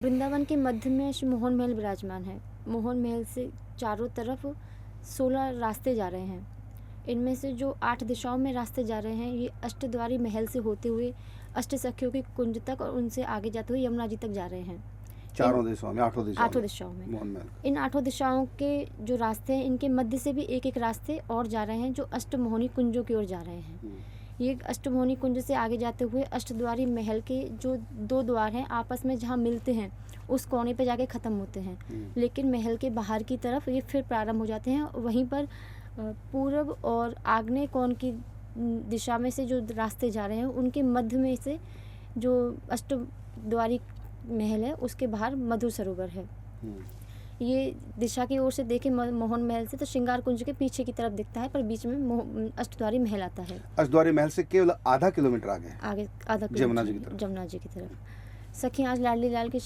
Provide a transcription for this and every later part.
वृंदावन के मध्य में श्री मोहन महल विराजमान है। मोहन महल से चारों तरफ 16 रास्ते जा रहे हैं। इनमें से जो 8 दिशाओं में रास्ते जा रहे हैं ये अष्टद्वारी महल से होते हुए अष्ट सखियों की कुंज तक और उनसे आगे जाते हुए यमुना जी तक जा रहे हैं। चारों दिशाओं में, आठों दिशाओं में में मोहन महल। इन 8 दिशाओं के जो रास्ते हैं इनके मध्य से भी एक रास्ते और जा रहे हैं जो अष्टमोहनी कुंजों की ओर जा रहे हैं। ये अष्टमोहनी कुंज से आगे जाते हुए अष्टद्वारी महल के जो 2 द्वार हैं आपस में जहाँ मिलते हैं उस कोने पे जाके ख़त्म होते हैं, लेकिन महल के बाहर की तरफ ये फिर प्रारंभ हो जाते हैं। वहीं पर पूर्व और आग्नेय कोण की दिशा में से जो रास्ते जा रहे हैं उनके मध्य में से जो अष्टद्वारी महल है उसके बाहर मधुर सरोवर है। ये दिशा की ओर से देखें मोहन महल से तो श्रृंगार कुंज के पीछे की तरफ दिखता है, पर बीच में अष्टद्वारी महल आता है। अष्टद्वारी महल से केवल आधा किलोमीटर आगे आधा जमुना जी की तरफ। सखी आज लाडली लाल के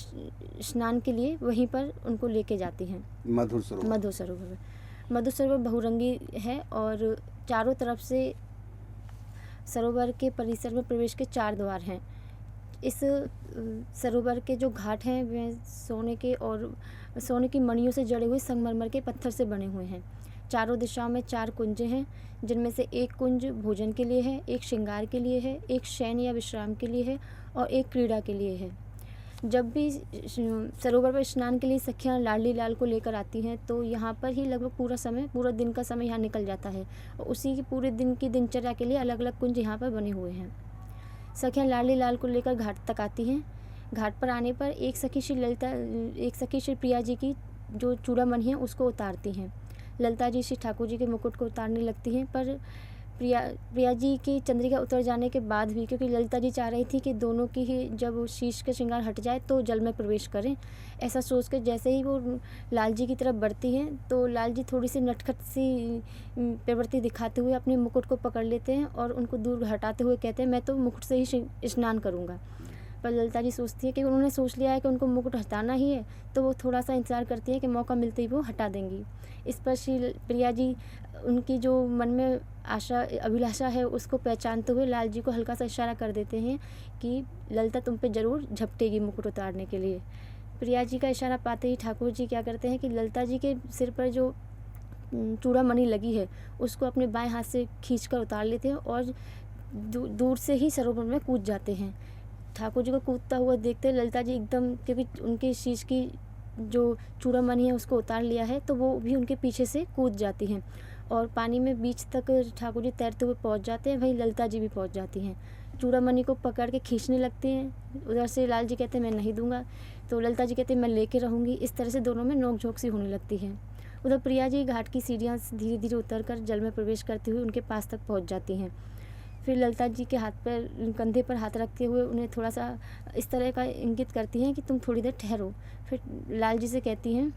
स्नान के लिए वहीं पर उनको लेके जाती हैं मधुर सरोवर। मधुर सरोवर बहुरंगी है और चारों तरफ से सरोवर के परिसर में प्रवेश के 4 द्वार हैं। इस सरोवर के जो घाट हैं वे सोने की मणियों से जड़े हुए संगमरमर के पत्थर से बने हुए हैं। चारों दिशाओं में 4 कुंज हैं, जिनमें से एक कुंज भोजन के लिए है, एक श्रृंगार के लिए है, एक शयन या विश्राम के लिए है और एक क्रीड़ा के लिए है। जब भी सरोवर पर स्नान के लिए सखियाँ लाडली लाल को लेकर आती हैं तो यहाँ पर ही लगभग पूरा दिन का समय यहाँ निकल जाता है और उसी के पूरे दिन की दिनचर्या के लिए अलग अलग कुंज यहाँ पर बने हुए हैं। सखियाँ लाडली लाल को लेकर घाट तक आती हैं। घाट पर आने पर एक सखी श्री प्रिया जी की जो चूड़ामणि है उसको उतारती हैं। ललिता जी श्री ठाकुर जी के मुकुट को उतारने लगती हैं, पर प्रिया जी की चंद्रिका उतर जाने के बाद भी, क्योंकि ललिता जी चाह रही थी कि दोनों की ही जब शीश का श्रृंगार हट जाए तो जल में प्रवेश करें, ऐसा सोच कर जैसे ही वो लाल जी की तरफ बढ़ती हैं तो लाल जी थोड़ी सी नटखट सी प्रवृत्ति दिखाते हुए अपने मुकुट को पकड़ लेते हैं और उनको दूर हटाते हुए कहते हैं मैं तो मुकुट से ही स्नान करूँगा। पर ललिता जी सोचती है कि उन्होंने सोच लिया है कि उनको मुकुट हटाना ही है, तो वो थोड़ा सा इंतज़ार करती है कि मौका मिलते ही वो हटा देंगी। इस पर श्री प्रिया जी उनकी जो मन में अभिलाषा है उसको पहचानते हुए लाल जी को हल्का सा इशारा कर देते हैं कि ललिता तुम पे ज़रूर झपटेगी मुकुट उतारने के लिए। प्रिया जी का इशारा पाते ही ठाकुर जी क्या करते हैं कि ललिता जी के सिर पर जो चूड़ामणि लगी है उसको अपने बाएं हाथ से खींचकर उतार लेते हैं और दूर से ही सरोवर में कूद जाते हैं। ठाकुर जी को कूदता हुआ देखते ललिता जी एकदम, क्योंकि उनके शीश की जो चूड़ामणि है उसको उतार लिया है तो वो भी उनके पीछे से कूद जाती हैं और पानी में बीच तक ठाकुर जी तैरते हुए पहुंच जाते हैं। वहीं ललिता जी भी पहुंच जाती हैं, चूड़ामणि को पकड़ के खींचने लगती हैं। उधर से लाल जी कहते हैं मैं नहीं दूंगा, तो ललिता जी कहते हैं मैं लेके रहूँगी। इस तरह से दोनों में नोक झोंक सी होने लगती है। उधर प्रिया जी घाट की सीढ़ियाँ धीरे धीरे उतर कर जल में प्रवेश करते हुए उनके पास तक पहुँच जाती हैं। फिर ललिता जी के हाथ पर कंधे पर हाथ रखते हुए उन्हें थोड़ा सा इस तरह का इंगित करती हैं कि तुम थोड़ी देर ठहरो। फिर लाल जी से कहती हैं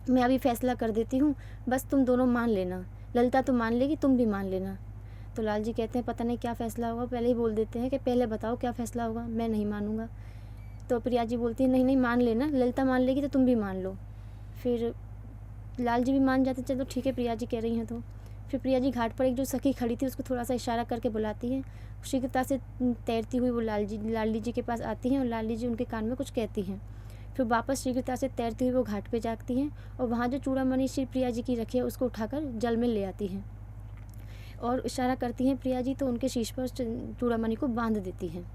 मैं अभी फैसला कर देती हूँ, बस तुम दोनों मान लेना। ललिता तो मान लेगी, तुम भी मान लेना। तो लाल जी कहते हैं पता नहीं क्या फ़ैसला होगा, पहले ही बोल देते हैं कि पहले बताओ क्या फ़ैसला होगा, मैं नहीं मानूंगा। तो प्रिया जी बोलती है नहीं मान लेना, ललिता मान लेगी तो तुम भी मान लो। फिर लाल जी भी मान जाते, चलो ठीक है प्रिया जी कह रही हैं तो। फिर प्रिया जी घाट पर एक जो सखी खड़ी थी उसको थोड़ा सा इशारा करके बुलाती हैं। शीघ्रता से तैरती हुई वो लाडली जी के पास आती हैं और लाडली जी उनके कान में कुछ कहती हैं। फिर वापस शीघ्रता से तैरती हुई वो घाट पे जाती हैं और वहाँ जो चूड़ामणि श्री प्रिया जी की रखी है उसको उठाकर जल में ले आती हैं और इशारा करती हैं प्रिया जी, तो उनके शीश पर चूड़ामणि को बांध देती हैं।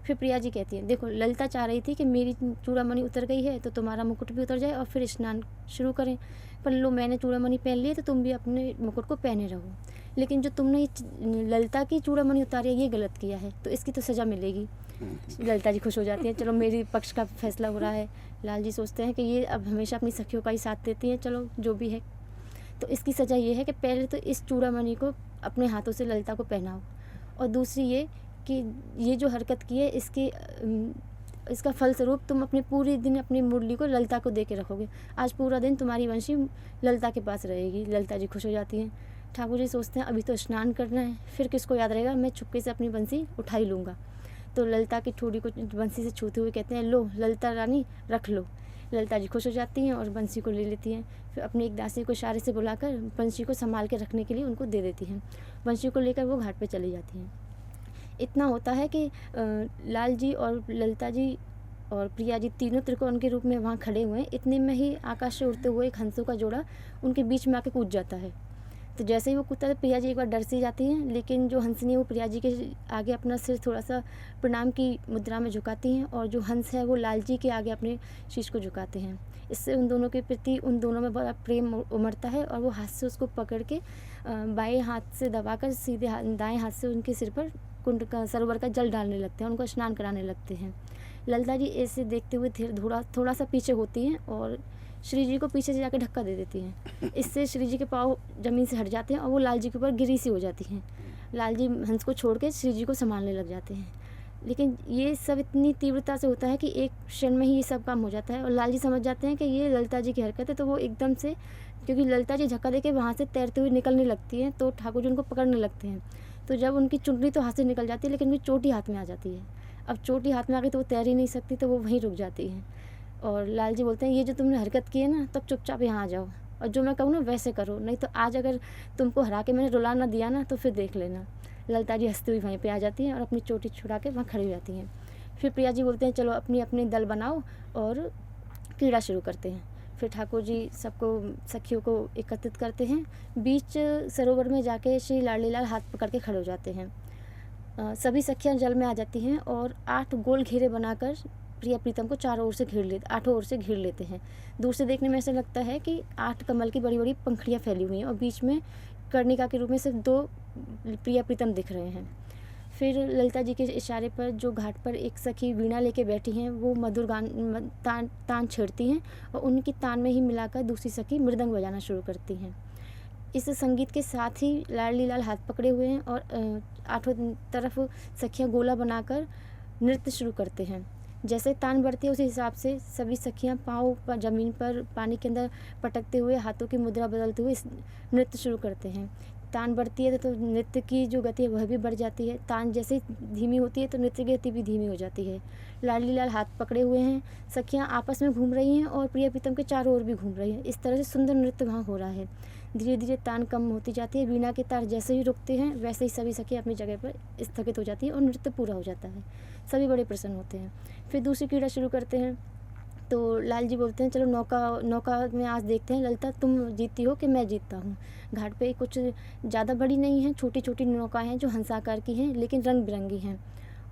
फिर प्रिया जी कहती हैं देखो ललिता चाह रही थी कि मेरी चूड़ामणि उतर गई है तो तुम्हारा मुकुट भी उतर जाए और फिर स्नान शुरू करें, पर लो मैंने चूड़ामणि पहन ली है तो तुम भी अपने मुकुट को पहने रहो। लेकिन जो तुमने ललिता की चूड़ामणि उतारी है ये गलत किया है तो इसकी तो सज़ा मिलेगी। ललिता जी खुश हो जाती हैं, चलो मेरी पक्ष का फैसला हो रहा है। लाल जी सोचते हैं कि ये अब हमेशा अपनी सखियों का ही साथ देती हैं, चलो जो भी है। तो इसकी सज़ा ये है कि पहले तो इस चूड़ामणि को अपने हाथों से ललिता को पहनाओ और दूसरी ये कि ये जो हरकत की है इसका फलस्वरूप तुम अपने पूरे दिन अपनी मुरली को ललिता को दे के रखोगे। आज पूरा दिन तुम्हारी वंशी ललिता के पास रहेगी। ललिता जी खुश हो जाती हैं। ठाकुर जी सोचते हैं अभी तो स्नान करना है, फिर किसको याद रहेगा, मैं चुपके से अपनी बंसी उठा ही लूँगा। तो ललिता की ठोड़ी को बंसी से छूते हुए कहते हैं लो ललिता रानी रख लो। ललिता जी खुश हो जाती हैं और बंसी को ले लेती हैं। फिर अपनी एक दासी को इशारे से बुलाकर बंसी को संभाल के रखने के लिए उनको दे देती हैं। बंसी को लेकर वो घाट पे चली जाती हैं। इतना होता है कि लाल जी और ललिता जी और प्रिया जी तीनों त्रिकोण के रूप में वहाँ खड़े हुए हैं। इतने में ही आकाश से उड़ते हुए एक हंसों का जोड़ा उनके बीच में आके कूद जाता है। तो जैसे ही वो कूदता है प्रिया जी एक बार डर सी जाती हैं, लेकिन जो हंसनी है वो प्रिया जी के आगे अपना सिर थोड़ा सा प्रणाम की मुद्रा में झुकाती हैं, और जो हंस है वो लाल जी के आगे अपने शीश को झुकाते हैं। इससे उन दोनों के प्रति उन दोनों में बड़ा प्रेम उमड़ता है, और वो हाथ से उसको पकड़ के बाएं हाथ से दबाकर सीधे दाएं हाथ से उनके सिर पर कुंड का सरोवर का जल डालने लगते हैं, उनको स्नान कराने लगते हैं। ललिता जी ऐसे देखते हुए थोड़ा सा पीछे होती हैं और श्री जी को पीछे से जाकर धक्का दे देती हैं। इससे श्री जी के पाँव ज़मीन से हट जाते हैं और वो लाल जी के ऊपर गिरी सी हो जाती हैं। लाल जी हंस को छोड़ के श्री जी को संभालने लग जाते हैं। लेकिन ये सब इतनी तीव्रता से होता है कि एक क्षण में ही ये सब काम हो जाता है, और लाल जी समझ जाते हैं कि ये ललिता जी की हरकत है। तो वो एकदम से, क्योंकि ललिता जी धक्का देके वहाँ से तैरते हुए निकलने लगती हैं, तो ठाकुर जी उनको पकड़ने लगते हैं। तो जब उनकी चुनरी तो हाथ से निकल जाती है, लेकिन उनकी चोटी हाथ में आ जाती है। अब चोटी हाथ में आ गई तो वो तैर ही नहीं सकती, तो वो वहीं रुक जाती हैं। और लाल जी बोलते हैं, ये जो तुमने हरकत की है ना, तब चुपचाप यहाँ आ जाओ, और जो मैं कहूँ ना वैसे करो, नहीं तो आज अगर तुमको हरा के मैंने रुला ना दिया ना तो फिर देख लेना। ललिता जी हंसती हुई वहीं पे आ जाती हैं और अपनी चोटी छुड़ा के वहाँ खड़ी हो जाती हैं। फिर प्रिया जी बोलते हैं, चलो अपनी अपनी दल बनाओ और क्रीड़ा शुरू करते हैं। फिर ठाकुर जी सबको सखियों को एकत्रित करते हैं। बीच सरोवर में जाके श्री लाडली लाल हाथ पकड़ के खड़े हो जाते हैं। सभी सखियाँ जल में आ जाती हैं और 8 गोल घेरे बनाकर प्रिया प्रीतम को आठों ओर से घेर लेते हैं। दूर से देखने में ऐसा लगता है कि 8 कमल की बड़ी बड़ी पंखुड़ियाँ फैली हुई हैं, और बीच में कर्णिका के रूप में सिर्फ 2 प्रिया प्रीतम दिख रहे हैं। फिर ललिता जी के इशारे पर जो घाट पर एक सखी वीणा लेके बैठी हैं, वो मधुर गान तान छेड़ती हैं, और उनकी तान में ही मिलाकर दूसरी सखी मृदंग बजाना शुरू करती हैं। इस संगीत के साथ ही लाडली लाल हाथ पकड़े हुए हैं और 8 तरफ सखियाँ गोला बनाकर नृत्य शुरू करते हैं। जैसे तान बढ़ती है उसी हिसाब से सभी सखियाँ पाँव पर ज़मीन पर पानी के अंदर पटकते हुए हाथों की मुद्रा बदलते हुए नृत्य शुरू करते हैं। तान बढ़ती है तो नृत्य की जो गति है वह भी बढ़ जाती है। तान जैसे ही धीमी होती है तो नृत्य की गति भी धीमी हो जाती है। लाडली लाल हाथ पकड़े हुए हैं, सखियाँ आपस में घूम रही हैं और प्रिया प्रीतम के चारों ओर भी घूम रही हैं। इस तरह से सुंदर नृत्य वहाँ हो रहा है। धीरे धीरे तान कम होती जाती है। वीणा के तार जैसे ही रुकते हैं वैसे ही सभी सखियाँ अपनी जगह पर स्थगित हो जाती है और नृत्य पूरा हो जाता है। सभी बड़े प्रसन्न होते हैं। फिर दूसरी क्रीड़ा शुरू करते हैं। तो लाल जी बोलते हैं, चलो नौका में आज देखते हैं ललिता तुम जीतती हो कि मैं जीतता हूँ। घाट पे कुछ ज़्यादा बड़ी नहीं है, छोटी छोटी नौकाएँ हैं जो हंसाकार की हैं लेकिन रंग बिरंगी हैं।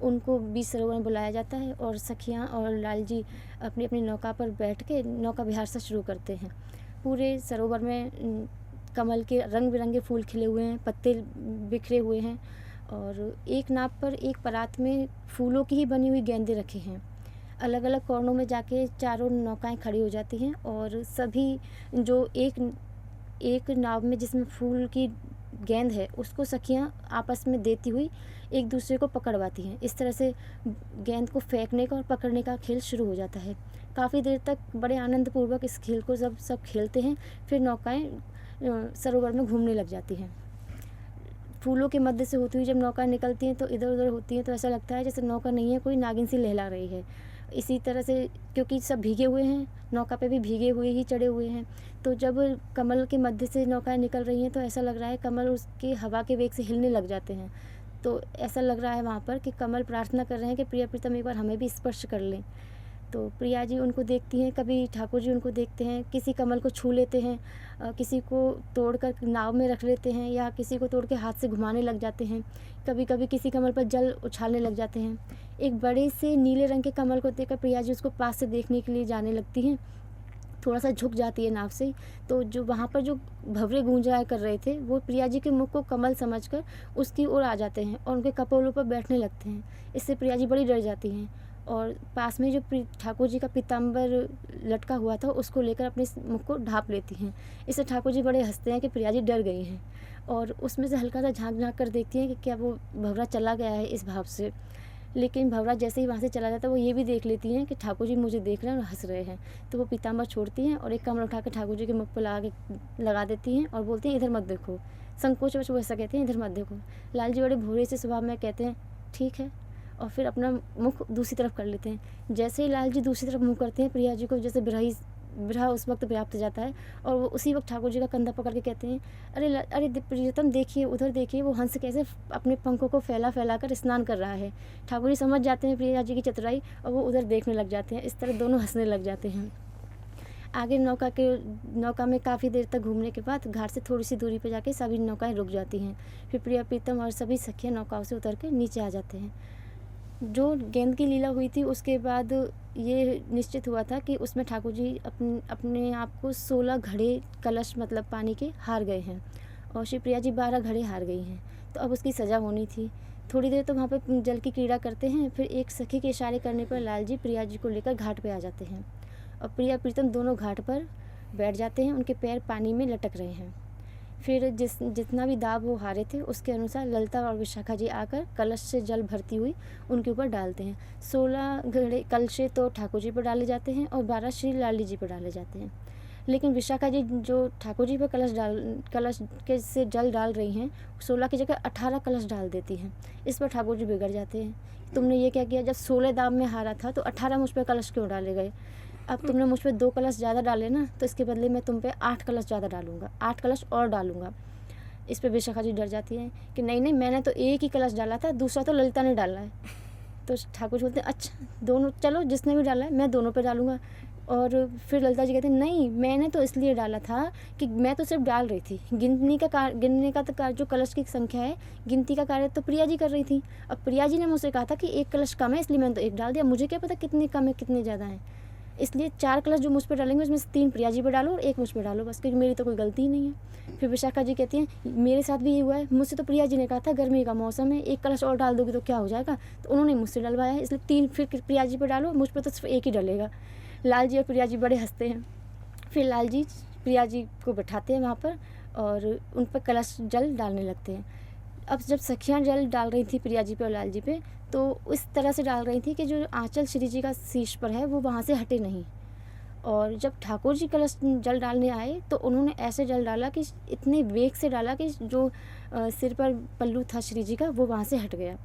उनको बीच सरोवर में बुलाया जाता है और सखियाँ और लाल जी अपनी अपनी नौका पर बैठ के नौका विहार से शुरू करते हैं। पूरे सरोवर में कमल के रंग बिरंगे फूल खिले हुए हैं, पत्ते बिखरे हुए हैं, और एक नाव पर एक परात में फूलों की ही बनी हुई गेंदें रखी हैं। अलग अलग कोनों में जाके चारों नौकाएं खड़ी हो जाती हैं, और सभी जो एक नाव में जिसमें फूल की गेंद है उसको सखियां आपस में देती हुई एक दूसरे को पकड़वाती हैं। इस तरह से गेंद को फेंकने का और पकड़ने का खेल शुरू हो जाता है। काफ़ी देर तक बड़े आनंदपूर्वक इस खेल को सब खेलते हैं। फिर नौकाएं सरोवर में घूमने लग जाती हैं। फूलों के मध्य से होती हुई जब नौका निकलती हैं तो इधर उधर होती हैं, तो ऐसा लगता है जैसे नौका नहीं है, कोई नागिन सी लहला रही है। इसी तरह से क्योंकि सब भीगे हुए हैं, नौका पे भी भीगे हुए ही चढ़े हुए हैं, तो जब कमल के मध्य से नौकाएं निकल रही हैं तो ऐसा लग रहा है कमल उसके हवा के वेग से हिलने लग जाते हैं। तो ऐसा लग रहा है वहाँ पर कि कमल प्रार्थना कर रहे हैं कि प्रिया प्रीतम एक बार हमें भी स्पर्श कर लें। तो प्रिया जी उनको देखती हैं, कभी ठाकुर जी उनको देखते हैं, किसी कमल को छू लेते हैं, किसी को तोड़कर नाव में रख लेते हैं, या किसी को तोड़ के हाथ से घुमाने लग जाते हैं। कभी कभी किसी कमल पर जल उछालने लग जाते हैं। एक बड़े से नीले रंग के कमल को देखकर प्रिया जी उसको पास से देखने के लिए जाने लगती हैं। थोड़ा सा झुक जाती है नाव से, तो जो वहाँ पर जो भंवरे गूंजाया कर रहे थे वो प्रिया जी के मुख को कमल समझकर उसकी ओर आ जाते हैं और उनके कपोलों पर बैठने लगते हैं। इससे प्रिया जी बड़ी डर जाती हैं, और पास में जो ठाकुर जी का पीताम्बर लटका हुआ था उसको लेकर अपने मुख को ढाँप लेती हैं। इससे ठाकुर जी बड़े हंसते हैं कि प्रिया जी डर गई हैं, और उसमें से हल्का सा झाँक कर देखती हैं कि क्या वो भंवरा चला गया है इस भाव से। लेकिन भंवरा जैसे ही वहाँ से चला जाता है वो ये भी देख लेती हैं कि ठाकुर जी मुझे देख रहे हैं और हंस रहे हैं। तो वो पीताम्बर छोड़ती हैं और एक कमल उठा कर ठाकुर जी के मुख पर लगा देती हैं और बोलती हैं, इधर मत देखो। संकोचवश वो ऐसा कहते हैं, इधर मत देखो। लाल जी बड़े भूरे से स्वभाव में कहते हैं, ठीक है, और फिर अपना मुख दूसरी तरफ कर लेते हैं। जैसे ही लाल जी दूसरी तरफ मुँह करते हैं, प्रिया जी को जैसे विरह उस वक्त व्याप्त जाता है और वो उसी वक्त ठाकुर जी का कंधा पकड़ के कहते हैं, अरे प्रियतम देखिए, उधर देखिए, वो हंस कैसे अपने पंखों को फैला फैला कर स्नान कर रहा है। ठाकुर जी समझ जाते हैं प्रिया जी की चतुराई और वो उधर देखने लग जाते हैं। इस तरह दोनों हंसने लग जाते हैं। आगे नौका में काफ़ी देर तक घूमने के बाद घाट से थोड़ी सी दूरी पर जाके सभी नौकाएं रुक जाती हैं। फिर प्रिया प्रीतम और सभी सखियाँ नौकाओं से उतर के नीचे आ जाते हैं। जो गेंद की लीला हुई थी उसके बाद ये निश्चित हुआ था कि उसमें ठाकुर जी अपने आप को 16 घड़े कलश मतलब पानी के हार गए हैं और श्री प्रिया जी 12 घड़े हार गई हैं। तो अब उसकी सज़ा होनी थी। थोड़ी देर तो वहाँ पर जल की क्रीड़ा करते हैं। फिर एक सखी के इशारे करने पर लाल जी प्रिया जी को लेकर घाट पे आ जाते हैं और प्रिया प्रीतम दोनों घाट पर बैठ जाते हैं। उनके पैर पानी में लटक रहे हैं। फिर जितना भी दाब वो हारे थे उसके अनुसार ललिता और विशाखा जी आकर कलश से जल भरती हुई उनके ऊपर डालते हैं। 16 घड़े कलशे तो ठाकुर जी पर डाले जाते हैं और 12 श्री लाली जी पर डाले जाते हैं। लेकिन विशाखा जी जो ठाकुर जी पर कलश के से जल डाल रही हैं, 16 की जगह 18 कलश डाल देती हैं। इस पर ठाकुर जी बिगड़ जाते हैं। तुमने ये क्या किया, जब 16 दाब में हारा था तो 18 मुझ पर कलश क्यों डाले गए? अब तुमने मुझ पर 2 कलश ज़्यादा डाले ना, तो इसके बदले मैं तुम पे 8 कलश ज़्यादा डालूंगा, 8 कलश और डालूंगा। इस पर विशाखा जी डर जाती हैं कि नहीं मैंने तो एक ही कलश डाला था, दूसरा तो ललिता ने डाला है। तो ठाकुर जी बोलते हैं अच्छा दोनों, चलो जिसने भी डाला है मैं दोनों पे डालूंगा। और फिर ललिता जी कहते हैं नहीं, मैंने तो इसलिए डाला था कि मैं तो सिर्फ डाल रही थी, गिनने का तो जो कलश की संख्या है गिनती का कार्य तो प्रिया जी कर रही थी। अब प्रिया जी ने मुझसे कहा था कि 1 कलश कम है, इसलिए मैंने तो 1 डाल दिया। मुझे क्या पता कितने कम है कितने ज़्यादा हैं, इसलिए 4 कलश जो मुझ पर डालेंगे उसमें से 3 प्रिया जी पर डालो और 1 मुझ पर डालो बस, क्योंकि मेरी तो कोई गलती ही नहीं है। फिर विशाखा जी कहती हैं मेरे साथ भी ये हुआ है, मुझसे तो प्रिया जी ने कहा था गर्मी का मौसम है, 1 कलश और डाल दोगी तो क्या हो जाएगा, तो उन्होंने मुझसे डलवाया है, इसलिए 3 फिर प्रिया जी पर डालो, मुझ पर तो सिर्फ 1 ही डलेगा। लाल जी और प्रिया जी बड़े हंसते हैं। फिर लाल जी प्रिया जी को बैठाते हैं वहाँ पर और उन पर कलश जल डालने लगते हैं। अब जब सखियाँ जल डाल रही थी प्रिया जी पे और लाल जी पे, तो इस तरह से डाल रही थी कि जो आंचल श्री जी का शीश पर है वो वहाँ से हटे नहीं। और जब ठाकुर जी कलश जल डालने आए तो उन्होंने ऐसे जल डाला कि इतने वेग से डाला कि जो सिर पर पल्लू था श्री जी का वो वहाँ से हट गया।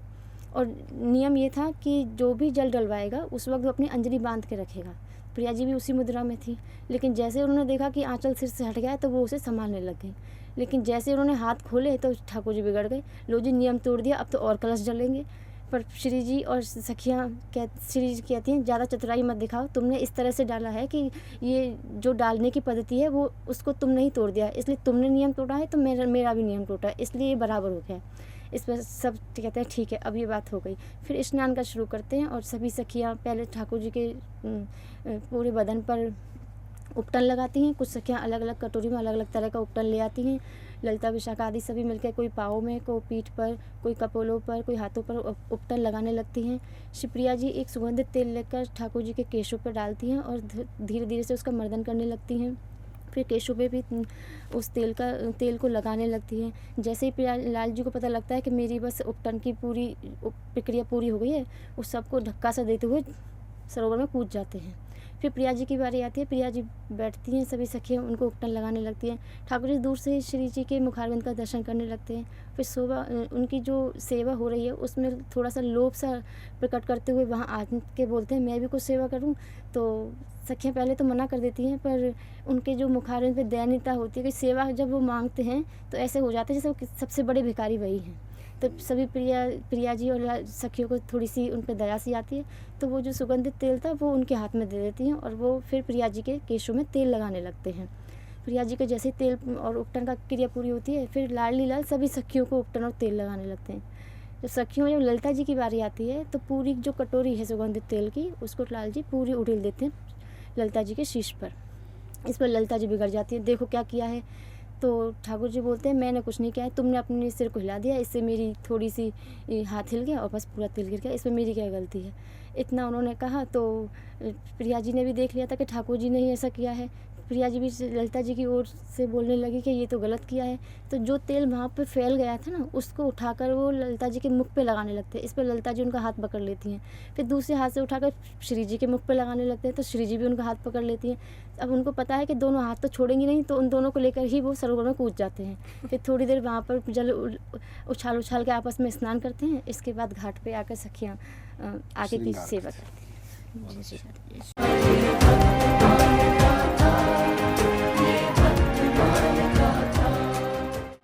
और नियम ये था कि जो भी जल डलवाएगा उस वक्त वो अपनी अंजलि बांध के रखेगा। प्रिया जी भी उसी मुद्रा में थी, लेकिन जैसे उन्होंने देखा कि आंचल सिर से हट गया तो वो उसे संभालने लग गई। लेकिन जैसे उन्होंने हाथ खोले तो ठाकुर जी बिगड़ गए। लो जी नियम तोड़ दिया, अब तो और कलश जलेंगे। पर श्री जी और सखियाँ श्री जी कहती हैं ज़्यादा चतुराई मत दिखाओ, तुमने इस तरह से डाला है कि ये जो डालने की पद्धति है वो उसको तुमने ही तोड़ दिया है, इसलिए तुमने नियम तोड़ा है तो मेरा भी नियम टूटा है, इसलिए ये बराबर हो गया। इस पर सब कहते हैं ठीक है, अब ये बात हो गई। फिर स्नान का शुरू करते हैं और सभी सखियाँ पहले ठाकुर जी के पूरे बदन पर उपटन लगाती हैं। कुछ सखियाँ अलग अलग कटोरी में अलग अलग तरह का उपटन ले आती हैं। ललिता विशाखा आदि सभी मिलकर कोई पाँव में, कोई पीठ पर, कोई कपोलों पर, कोई हाथों पर उपटन लगाने लगती हैं। शिवप्रिया जी एक सुगंधित तेल लेकर ठाकुर जी के केशों पर डालती हैं और धीरे धीरे से उसका मर्दन करने लगती हैं। फिर केशों पे भी उस तेल को लगाने लगती हैं। जैसे ही लाल जी को पता लगता है कि मेरी बस उपटन की पूरी प्रक्रिया पूरी हो गई है, उस सबको धक्का सा देते हुए सरोवर में कूद जाते हैं। फिर प्रिया जी की बारी आती है। प्रिया जी बैठती हैं, सभी सखियाँ उनको उपटन लगाने लगती हैं। ठाकुर जी दूर से ही श्री जी के मुखारविंद का दर्शन करने लगते हैं। फिर उनकी जो सेवा हो रही है उसमें थोड़ा सा लोभ सा प्रकट करते हुए वहाँ आ के बोलते हैं मैं भी कुछ सेवा करूँ। तो सखियाँ पहले तो मना कर देती हैं, पर उनके जो मुखारविंद पे दयनीयता होती है कि सेवा जब वो मांगते हैं तो ऐसे हो जाते हैं जैसे सबसे बड़े भिखारी वही हैं। तो सभी प्रिया जी और सखियों को थोड़ी सी उन पर दया सी आती है, तो वो जो सुगंधित तेल था वो उनके हाथ में दे देती हैं और वो फिर प्रिया जी के केशों में तेल लगाने लगते हैं। प्रिया जी के जैसे तेल और उपटन का क्रिया पूरी होती है, फिर लाडली लाल सभी सखियों को उपटन और तेल लगाने लगते हैं। जब सखियों में जब ललिता जी की बारी आती है तो पूरी जो कटोरी है सुगंधित तेल की उसको लाल जी पूरी उड़ेल देते हैं ललिता जी के शीश पर। इस पर ललिता जी बिगड़ जाती है, देखो क्या किया है। तो ठाकुर जी बोलते हैं मैंने कुछ नहीं किया है, तुमने अपने सिर को हिला दिया, इससे मेरी थोड़ी सी हाथ हिल गया और बस पूरा तेल गिर गया, इसमें मेरी क्या गलती है। इतना उन्होंने कहा तो प्रिया जी ने भी देख लिया था कि ठाकुर जी ने ही ऐसा किया है। प्रिया जी भी ललिता जी की ओर से बोलने लगी कि ये तो गलत किया है। तो जो तेल वहाँ पे फैल गया था ना उसको उठाकर वो ललिता जी के मुख पे लगाने लगते हैं। इस पर ललिता जी उनका हाथ पकड़ लेती हैं। फिर दूसरे हाथ से उठाकर श्री जी के मुख पे लगाने लगते हैं, तो श्री जी भी उनका हाथ पकड़ लेती हैं। अब उनको पता है कि दोनों हाथ तो छोड़ेंगी नहीं, तो उन दोनों को लेकर ही वो सरोवर में कूद जाते हैं। फिर थोड़ी देर वहाँ पर जल उछाल के आपस में स्नान करते हैं। इसके बाद घाट पर आकर सखियाँ आगे की सेवा करती हैं।